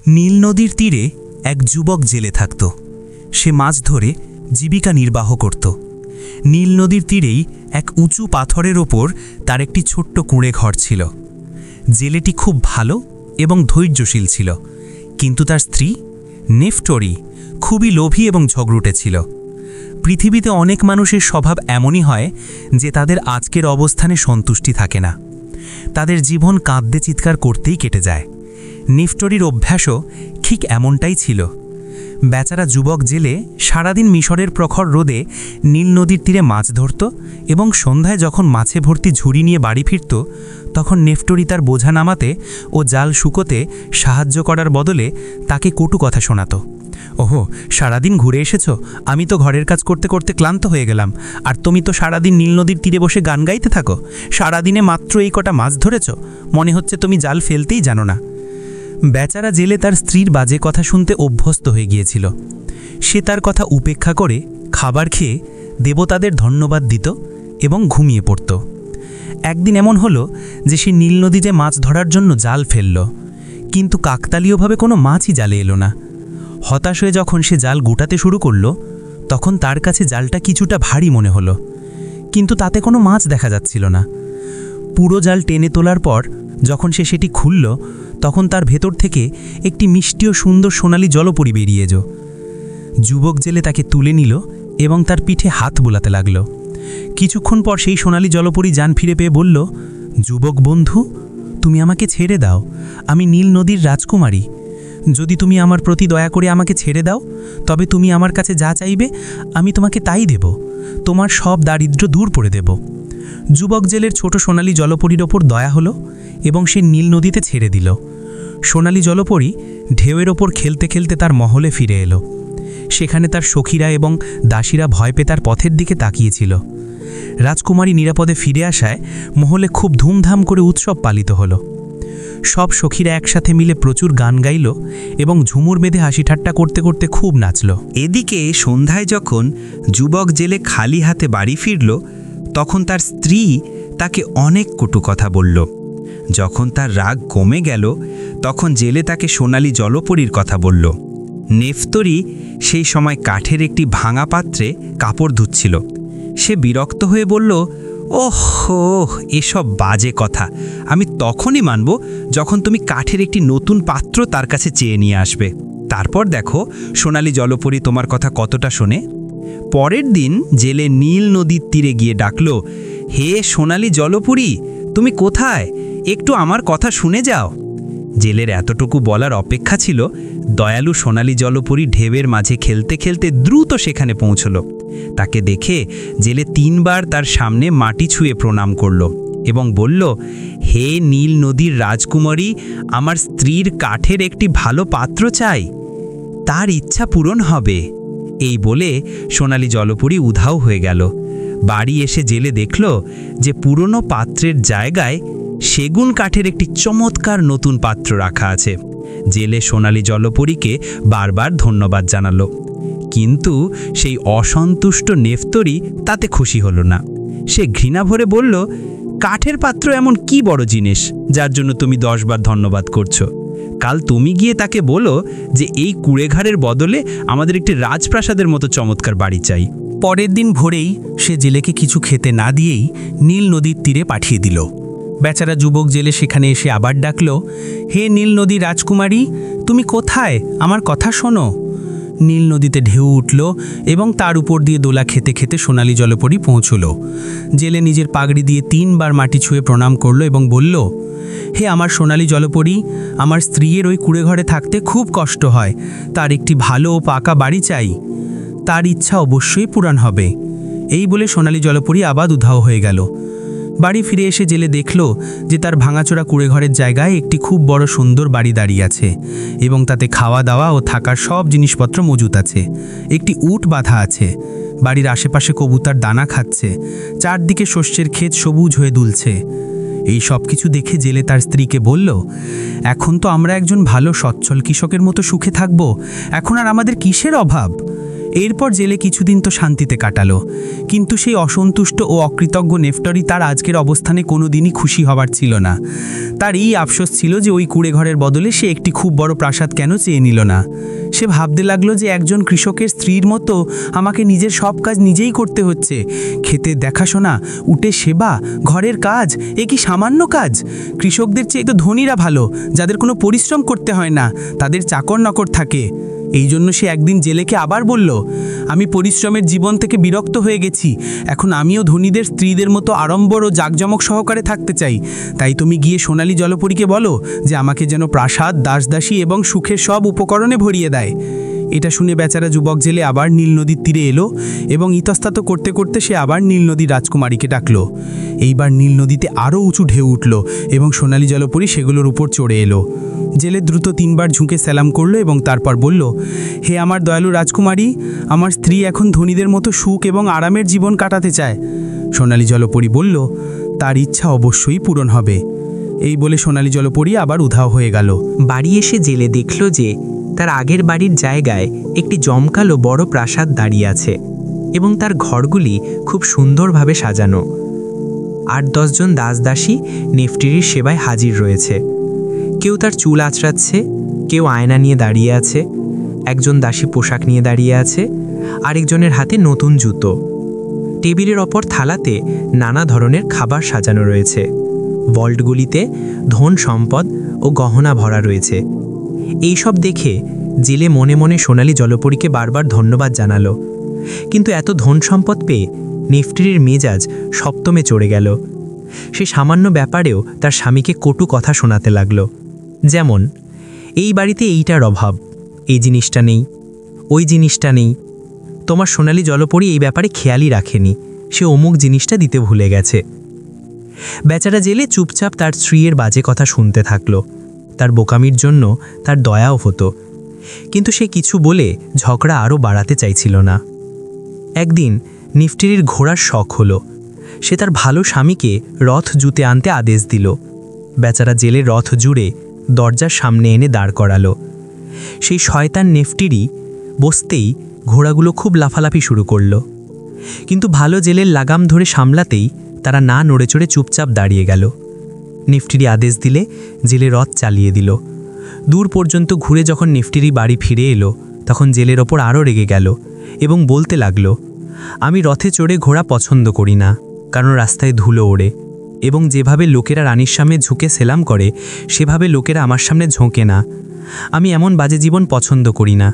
নীল নদীর তীরে এক যুবক জেলে থাকত। সে মাছ ধরে জীবিকা নির্বাহ করত। নীল নদীর তীরেই এক উঁচু পাথরের ওপর তার একটি ছোট্ট কুঁড়ে ঘর ছিল। জেলেটি খুব ভালো এবং ধৈর্যশীল ছিল, কিন্তু তার স্ত্রী নেফটরি খুবই লোভী এবং ঝগড়ুটে ছিল। পৃথিবীতে অনেক মানুষের স্বভাব এমনই হয় যে তাদের আজকের অবস্থানে সন্তুষ্টি থাকে না। তাদের জীবন কাঁদতে চিৎকার করতেই কেটে যায়। নেফটরির অভ্যাসও ঠিক এমনটাই ছিল। বেচারা যুবক জেলে সারাদিন মিশরের প্রখর রোদে নীল নদীর তীরে মাছ ধরত এবং সন্ধ্যায় যখন মাছে ভর্তি ঝুড়ি নিয়ে বাড়ি ফিরত, তখন নেফটরি তার বোঝা নামাতে ও জাল শুকোতে সাহায্য করার বদলে তাকে কটু কথা শোনাত। ওহো, সারাদিন ঘুরে এসেছ, আমি তো ঘরের কাজ করতে করতে ক্লান্ত হয়ে গেলাম, আর তুমি তো সারাদিন নীল নদীর তীরে বসে গান গাইতে থাকো। সারাদিনে মাত্র এই কটা মাছ ধরেছ, মনে হচ্ছে তুমি জাল ফেলতেই জানো না। বেচারা জেলে তার স্ত্রীর বাজে কথা শুনতে অভ্যস্ত হয়ে গিয়েছিল। সে তার কথা উপেক্ষা করে খাবার খেয়ে দেবতাদের ধন্যবাদ দিত এবং ঘুমিয়ে পড়ত। একদিন এমন হলো যে সে নীল নদীতে মাছ ধরার জন্য জাল ফেলল, কিন্তু কাকতালীয়ভাবে কোনো মাছই জালে এলো না। হতাশ হয়ে যখন সে জাল গোটাতে শুরু করল, তখন তার কাছে জালটা কিছুটা ভারী মনে হলো, কিন্তু তাতে কোনো মাছ দেখা যাচ্ছিল না। পুরো জাল টেনে তোলার পর যখন সে সেটি খুলল, তখন তার ভেতর থেকে একটি মিষ্টি ও সুন্দর সোনালি জলপরি বেরিয়ে এলো। যুবক জেলে তাকে তুলে নিল এবং তার পিঠে হাত বোলাতে লাগল। কিছুক্ষণ পর সেই সোনালি জলপরি জান ফিরে পেয়ে বলল, যুবক বন্ধু, তুমি আমাকে ছেড়ে দাও, আমি নীল নদীর রাজকুমারী। যদি তুমি আমার প্রতি দয়া করে আমাকে ছেড়ে দাও, তবে তুমি আমার কাছে যা চাইবে আমি তোমাকে তাই দেব, তোমার সব দারিদ্র্য দূর করে দেব। যুবক জেলের ছোট সোনালি জলপরীর ওপর দয়া হলো এবং সে নীল নদীতে ছেড়ে দিল। সোনালি জলপরী ঢেউয়ের ওপর খেলতে খেলতে তার মহলে ফিরে এলো। সেখানে তার সখীরা এবং দাসীরা ভয় পেয়ে তার পথের দিকে তাকিয়েছিল। রাজকুমারী নিরাপদে ফিরে আসায় মহলে খুব ধুমধাম করে উৎসব পালিত হলো। সব সখীরা একসাথে মিলে প্রচুর গান গাইল এবং ঝুমুর বেঁধে হাসি ঠাট্টা করতে করতে খুব নাচল। এদিকে সন্ধ্যায় যখন যুবক জেলে খালি হাতে বাড়ি ফিরল, তখন তার স্ত্রী তাকে অনেক কটু কথা বলল। যখন তার রাগ কমে গেল, তখন জেলে তাকে সোনালি জলপরীর কথা বলল। নেফটরি সেই সময় কাঠের একটি ভাঙা পাত্রে কাপড় ধুচ্ছিল। সে বিরক্ত হয়ে বলল, ওহো, এসব বাজে কথা আমি তখনই মানব যখন তুমি কাঠের একটি নতুন পাত্র তার কাছে চেয়ে নিয়ে আসবে। তারপর দেখো সোনালি জলপরী তোমার কথা কতটা শোনে। পরের দিন জেলে নীল নদীর তীরে গিয়ে ডাকল, হে সোনালি জলপরী, তুমি কোথায়? একটু আমার কথা শুনে যাও। জেলের এতটুকু বলার অপেক্ষা ছিল। দয়ালু সোনালি জলপরী ঢেউয়ের মাঝে খেলতে খেলতে দ্রুত সেখানে পৌঁছল। তাকে দেখে জেলে 3 বার তার সামনে মাটি ছুঁয়ে প্রণাম করল এবং বলল, হে নীল নদীর রাজকুমারী, আমার স্ত্রীর কাঠের একটি ভালো পাত্র চাই, তার ইচ্ছা পূরণ হবে। এই বলে সোনালি জলপরী উধাও হয়ে গেল। বাড়ি এসে জেলে দেখল যে পুরনো পাত্রের জায়গায় সেগুন কাঠের একটি চমৎকার নতুন পাত্র রাখা আছে। জেলে সোনালি জলপরীকে বারবার ধন্যবাদ জানালো, কিন্তু সেই অসন্তুষ্ট নেফটরি তাতে খুশি হলো না। সে ঘৃণা ভরে বলল, কাঠের পাত্র এমন কি বড় জিনিস যার জন্য তুমি 10 বার ধন্যবাদ করছো? কাল তুমি গিয়ে তাকে বলো যে এই কুড়েঘাড়ের বদলে আমাদের একটি রাজপ্রাসাদের মতো চমৎকার বাড়ি চাই। পরের দিন ভোরেই সে জেলেকে কিছু খেতে না দিয়েই নীল নদীর তীরে পাঠিয়ে দিল। বেচারা যুবক জেলে সেখানে এসে আবার ডাকল, হে নীল নদী রাজকুমারী, তুমি কোথায়? আমার কথা শোনো। নীল নদীতে ঢেউ উঠল এবং তার উপর দিয়ে দোলা খেতে খেতে সোনালি জলপরী পৌঁছল। জেলে নিজের পাগড়ি দিয়ে 3 বার মাটি ছুঁয়ে প্রণাম করল এবং বলল, হে আমার সোনালি জলপরী, আমার স্ত্রীর ওই কুড়েঘরে থাকতে খুব কষ্ট হয়, তার একটি ভালো ও পাকা বাড়ি চাই, তার ইচ্ছা অবশ্যই পূরণ হবে। এই বলে সোনালি জলপরী আবার উধাও হয়ে গেল। বাড়ি ফিরে এসে জেলে দেখল যে তার ভাঙাচোরা কুড়েঘরের জায়গায় একটি খুব বড় সুন্দর বাড়ি দাঁড়িয়ে আছে এবং তাতে খাওয়া দাওয়া ও থাকার সব জিনিসপত্র মজুত আছে। একটি উট বাঁধা আছে। বাড়ির আশেপাশে কবুতর দানা খাচ্ছে। চারদিকে শস্যের ক্ষেত সবুজ হয়ে দুলছে। এই সব কিছু দেখে জেলে তার স্ত্রীকে বলল, এখন তো আমরা একজন ভালো সচ্ছল কৃষকের মতো সুখে থাকব, এখন আর আমাদের কিসের অভাব? এরপর জেলে কিছুদিন তো শান্তিতে কাটালো, কিন্তু সেই অসন্তুষ্ট ও অকৃতজ্ঞ নেফটরি তার আজকের অবস্থানে কোনোদিনই খুশি হবার ছিল না। তার এই আফসোস ছিল যে ওই কুঁড়ে ঘরের বদলে সে একটি খুব বড় প্রাসাদ কেন চেয়ে নিল না। সে ভাবতে লাগলো যে একজন কৃষকের স্ত্রীর মতো আমাকে নিজের সব কাজ নিজেই করতে হচ্ছে। খেতে দেখাশোনা, উঠে সেবা, ঘরের কাজ, এ কি সামান্য কাজ? কৃষকদের চেয়ে তো ধনীরা ভালো, যাদের কোনো পরিশ্রম করতে হয় না, তাদের চাকর নকর থাকে। এই জন্য সে একদিন জেলেকে আবার বলল, আমি পরিশ্রমের জীবন থেকে বিরক্ত হয়ে গেছি, এখন আমিও ধনীদের স্ত্রীদের মতো আড়ম্বর ও জাঁকজমক সহকারে থাকতে চাই। তাই তুমি গিয়ে সোনালী জলপরীকে বলো যে আমাকে যেন প্রাসাদ, দাসদাসী এবং সুখের সব উপকরণে ভরিয়ে দেয়। এটা শুনে বেচারা যুবক জেলে আবার নীল নদীর তীরে এলো এবং ইতস্তত করতে করতে সে আবার নীল নদীর রাজকুমারীকে ডাকলো। এইবার নীল নদীতে আরও উঁচু ঢেউ উঠল এবং সোনালী জলপরী সেগুলোর উপর চড়ে এলো। জেলে দ্রুত 3 বার ঝুঁকে সালাম করলো এবং তারপর বলল, হে আমার দয়ালু রাজকুমারী, আমার স্ত্রী এখন ধনীদের মতো সুখ এবং আরামের জীবন কাটাতে চায়। সোনালী জলপরী বলল, তার ইচ্ছা অবশ্যই পূরণ হবে। এই বলে সোনালী জলপরী আবার উধাও হয়ে গেল। বাড়ি এসে জেলে দেখল যে তার আগের বাড়ির জায়গায় একটি জমকালো বড় প্রাসাদ দাঁড়িয়ে আছে এবং তার ঘরগুলি খুব সুন্দরভাবে সাজানো। 8-10 জন দাসদাসী নেফটিরির সেবায় হাজির রয়েছে। কেউ তার চুল আঁচড়াচ্ছে, কেউ আয়না নিয়ে দাঁড়িয়ে আছে, একজন দাসী পোশাক নিয়ে দাঁড়িয়ে আছে, আরেকজনের হাতে নতুন জুতো। টেবিলের ওপর থালাতে নানা ধরনের খাবার সাজানো রয়েছে। ভল্টগুলিতে ধন সম্পদ ও গহনা ভরা রয়েছে। এই সব দেখে জেলে মনে মনে সোনালী জলপরীকে বারবার ধন্যবাদ জানালো। কিন্তু এত ধন সম্পদ পেয়ে নেফটিরির মেজাজ সপ্তমে চড়ে গেল। সে সামান্য ব্যাপারেও তার স্বামীকে কটু কথা শোনাতে লাগলো। যেমন, এই বাড়িতে এইটার অভাব, এই জিনিসটা নেই, ওই জিনিসটা নেই। তোমার সোনালী জলপরী এই ব্যাপারে খেয়ালই রাখেনি, সে অমুক জিনিসটা দিতে ভুলে গেছে। বেচারা জেলে চুপচাপ তার স্ত্রীর বাজে কথা শুনতে থাকলো। তার বোকামির জন্য তার দয়াও হতো, কিন্তু সে কিছু বলে ঝগড়া আরও বাড়াতে চাইছিল না। একদিন নেফটিরির ঘোড়ার শখ হলো। সে তার ভালো স্বামীকে রথ জুতে আনতে আদেশ দিল। বেচারা জেলে রথ জুড়ে দরজার সামনে এনে দাঁড় করালো। সেই শয়তান নেফটিরি বসতেই ঘোড়াগুলো খুব লাফালাফি শুরু করলো, কিন্তু ভালো জেলের লাগাম ধরে সামলাতেই তারা না নড়ে চড়ে চুপচাপ দাঁড়িয়ে গেল। নেফটিরি আদেশ দিলে জেলে রথ চালিয়ে দিল। দূর পর্যন্ত ঘুরে যখন নেফটিরি বাড়ি ফিরে এলো, তখন জেলের ওপর আরও রেগে গেল এবং বলতে লাগলো, আমি রথে চড়ে ঘোড়া পছন্দ করি না, কারণ রাস্তায় ধুলো ওড়ে এবং যেভাবে লোকেরা রানীর সামনে ঝুঁকে সেলাম করে সেভাবে লোকেরা আমার সামনে ঝোঁকে না। আমি এমন বাজে জীবন পছন্দ করি না।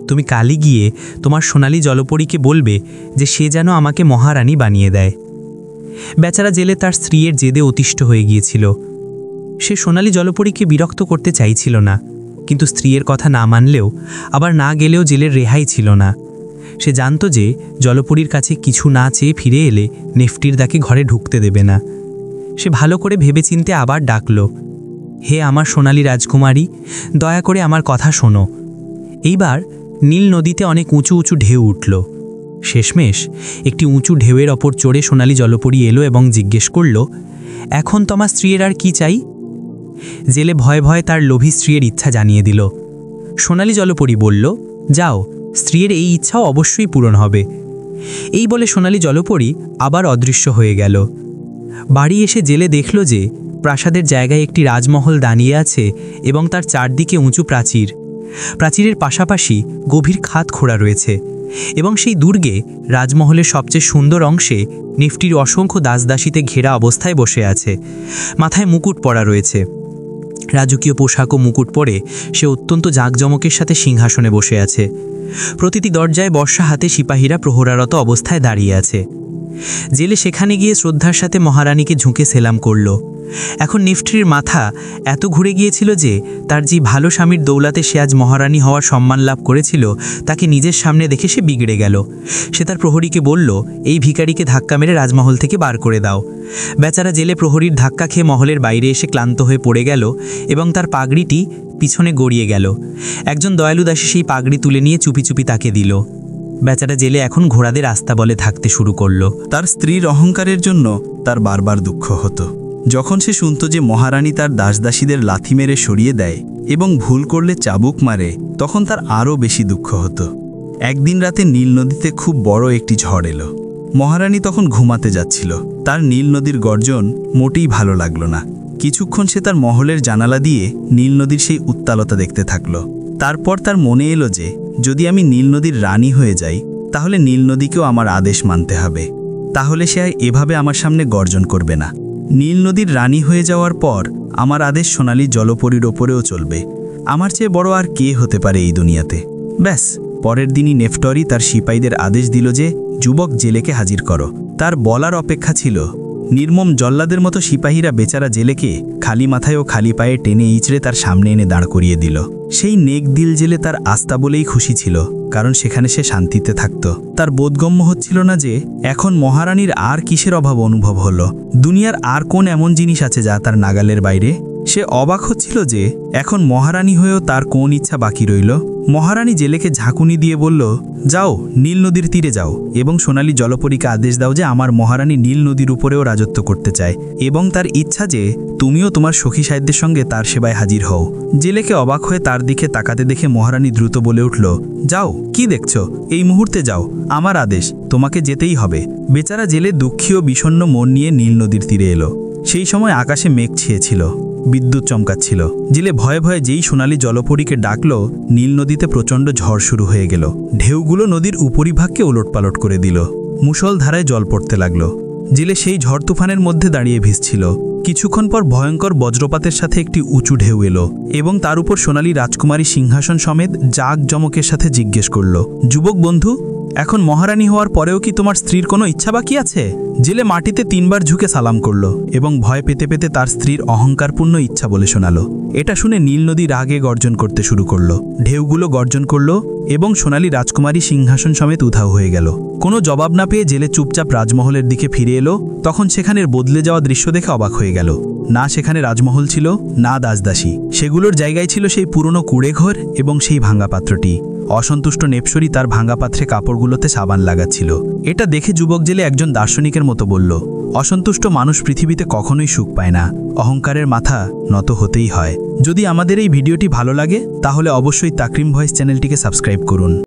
তুমি কালই গিয়ে তোমার সোনালী জলপরীকে বলবে যে সে যেন আমাকে মহারানী বানিয়ে দেয়। বেচারা জেলে তার স্ত্রীর জেদে অতিষ্ঠ হয়ে গিয়েছিল। সে সোনালী জলপরীকে বিরক্ত করতে চাইছিল না, কিন্তু স্ত্রীর কথা না মানলেও আবার না গেলেও জেলের রেহাই ছিল না। সে জানত যে জলপরীর কাছে কিছু না চেয়ে ফিরে এলে নেফটির তাকে ঘরে ঢুকতে দেবে না। সে ভালো করে ভেবেচিন্তে আবার ডাকল, হে আমার সোনালী রাজকুমারী, দয়া করে আমার কথা শোনো। এইবার নীল নদীতে অনেক উঁচু উঁচু ঢেউ উঠল। শেষমেশ একটি উঁচু ঢেউয়ের ওপর চড়ে সোনালী জলপরী এলো এবং জিজ্ঞেস করল, এখন তোমার স্ত্রীর আর কি চাই? জেলে ভয়ে ভয়ে তার লোভী স্ত্রীর ইচ্ছা জানিয়ে দিল। সোনালী জলপরী বলল, যাও, স্ত্রীর এই ইচ্ছাও অবশ্যই পূরণ হবে। এই বলে সোনালী জলপরী আবার অদৃশ্য হয়ে গেল। বাড়ি এসে জেলে দেখল যে প্রাসাদের জায়গায় একটি রাজমহল দাঁড়িয়ে আছে এবং তার চারদিকে উঁচু প্রাচীর। প্রাচীরের পাশাপাশি গভীর খাত খোঁড়া রয়েছে এবং সেই দুর্গে রাজমহলের সবচেয়ে সুন্দর অংশে নেফটির অসংখ্য দাসদাসীতে ঘেরা অবস্থায় বসে আছে। মাথায় মুকুট পরা রয়েছে। রাজকীয় পোশাক ও মুকুট পরে সে অত্যন্ত জাঁকজমকের সাথে সিংহাসনে বসে আছে। প্রতিটি দরজায় বর্ষা হাতে সিপাহীরা প্রহরারত অবস্থায় দাঁড়িয়ে আছে। জেলে সেখানে গিয়ে শ্রদ্ধার সাথে মহারানীকে ঝুঁকে সেলাম করল। এখন নেফটির মাথা এত ঘুরে গিয়েছিল যে তার যে ভালো স্বামীর দৌলাতে সে আজ মহারানী হওয়ার সম্মান লাভ করেছিল তাকে নিজের সামনে দেখে সে বিগড়ে গেল। সে তার প্রহরীকে বলল, এই ভিখারিকে ধাক্কা মেরে রাজমহল থেকে বার করে দাও। বেচারা জেলে প্রহরীর ধাক্কা খেয়ে মহলের বাইরে এসে ক্লান্ত হয়ে পড়ে গেল এবং তার পাগড়িটি পিছনে গড়িয়ে গেল। একজন দয়ালু দাসী সেই পাগড়ি তুলে নিয়ে চুপি চুপি তাকে দিল। বেচারা জেলে এখন ঘোড়াদের আস্তা বলে থাকতে শুরু করলো। তার স্ত্রীর অহংকারের জন্য তার বারবার দুঃখ হতো। যখন সে শুনত যে মহারানী তার দাসদাসীদের লাথি মেরে সরিয়ে দেয় এবং ভুল করলে চাবুক মারে, তখন তার আরও বেশি দুঃখ হতো। একদিন রাতে নীল নদীতে খুব বড় একটি ঝড় এলো। মহারানী তখন ঘুমাতে যাচ্ছিল। তার নীল নদীর গর্জন মোটেই ভালো লাগলো না। কিছুক্ষণ সে তার মহলের জানালা দিয়ে নীল নদীর সেই উত্তালতা দেখতে থাকলো। তারপর তার মনে এলো যে যদি আমি নীল নদীর রানী হয়ে যাই তাহলে নীল নদীকেও আমার আদেশ মানতে হবে। তাহলে সে আর এভাবে আমার সামনে গর্জন করবে না। নীল নদীর রানী হয়ে যাওয়ার পর আমার আদেশ সোনালী জলপরীর ওপরেও চলবে। আমার চেয়ে বড় আর কে হতে পারে এই দুনিয়াতে। ব্যাস, পরের দিনই নেফটরি তার সিপাহীদের আদেশ দিল যে যুবক জেলেকে হাজির করো। তার বলার অপেক্ষা ছিল। নির্মম জল্লাদের মতো সিপাহীরা বেচারা জেলেকে খালি মাথায় ও খালি পায়ে টেনে ইচড়ে তার সামনে এনে দাঁড় করিয়ে দিল। সেই নেক দিল জেলে তার আস্থা বলেই খুশি ছিল, কারণ সেখানে সে শান্তিতে থাকত। তার বোধগম্য হচ্ছিল না যে এখন মহারানীর আর কিসের অভাব অনুভব হলো। দুনিয়ার আর কোন এমন জিনিস আছে যা তার নাগালের বাইরে। সে অবাক হচ্ছিল যে এখন মহারানী হয়েও তার কোন ইচ্ছা বাকি রইল। মহারানী জেলেকে ঝাঁকুনি দিয়ে বলল, যাও নীল নদীর তীরে যাও এবং সোনালী জলপরীকে আদেশ দাও যে আমার মহারানী নীল নদীর উপরেও রাজত্ব করতে চায় এবং তার ইচ্ছা যে তুমিও তোমার সখী সাহেবদের সঙ্গে তার সেবায় হাজির হও। জেলেকে অবাক হয়ে তার দিকে তাকাতে দেখে মহারানী দ্রুত বলে উঠল, যাও, কি দেখছ? এই মুহূর্তে যাও, আমার আদেশ, তোমাকে যেতেই হবে। বেচারা জেলে দুঃখী ও বিষণ্ণ মন নিয়ে নীল নদীর তীরে এলো। সেই সময় আকাশে মেঘ ছেয়েছিল, বিদ্যুৎ চমকাচ্ছিল। জেলে ভয়ে ভয়ে যেই সোনালী জলপরীকে ডাকল, নীল নদীতে প্রচণ্ড ঝড় শুরু হয়ে গেল। ঢেউগুলো নদীর উপরিভাগকে ওলটপালট করে দিল। মুষলধারায় জল পড়তে লাগলো। জেলে সেই ঝড় তুফানের মধ্যে দাঁড়িয়ে ভিজছিল। কিছুক্ষণ পর ভয়ঙ্কর বজ্রপাতের সাথে একটি উঁচু ঢেউ এলো এবং তার উপর সোনালী রাজকুমারী সিংহাসন সমেত জাঁকজমকের সাথে জিজ্ঞেস করল, যুবক বন্ধু, এখন মহারানী হওয়ার পরেও কি তোমার স্ত্রীর কোনো ইচ্ছা বাকি আছে? জেলে মাটিতে 3 বার ঝুঁকে সালাম করল এবং ভয় পেতে পেতে তার স্ত্রীর অহংকারপূর্ণ ইচ্ছা বলে শোনালো। এটা শুনে নীল নদী রাগে গর্জন করতে শুরু করলো। ঢেউগুলো গর্জন করল এবং সোনালী রাজকুমারী সিংহাসন সমেত উধাও হয়ে গেল। কোনো জবাব না পেয়ে জেলে চুপচাপ রাজমহলের দিকে ফিরে এলো। তখন সেখানের বদলে যাওয়া দৃশ্য দেখে অবাক হয়ে গেল। না সেখানে রাজমহল ছিল, না দাসদাসী। সেগুলোর জায়গায় ছিল সেই পুরনো কুড়েঘর এবং সেই ভাঙা পাত্রটি। অসন্তুষ্ট নেপসরি তার ভাঙা পাত্রে কাপড়গুলোতে সাবান লাগাচ্ছিল। এটা দেখে যুবক জেলে একজন দার্শনিকের মতো বলল, অসন্তুষ্ট মানুষ পৃথিবীতে কখনোই সুখ পায় না। অহংকারের মাথা নত হতেই হয়। যদি আমাদের এই ভিডিওটি ভালো লাগে তাহলে অবশ্যই তাকরিম ভয়েস চ্যানেলটিকে সাবস্ক্রাইব করুন।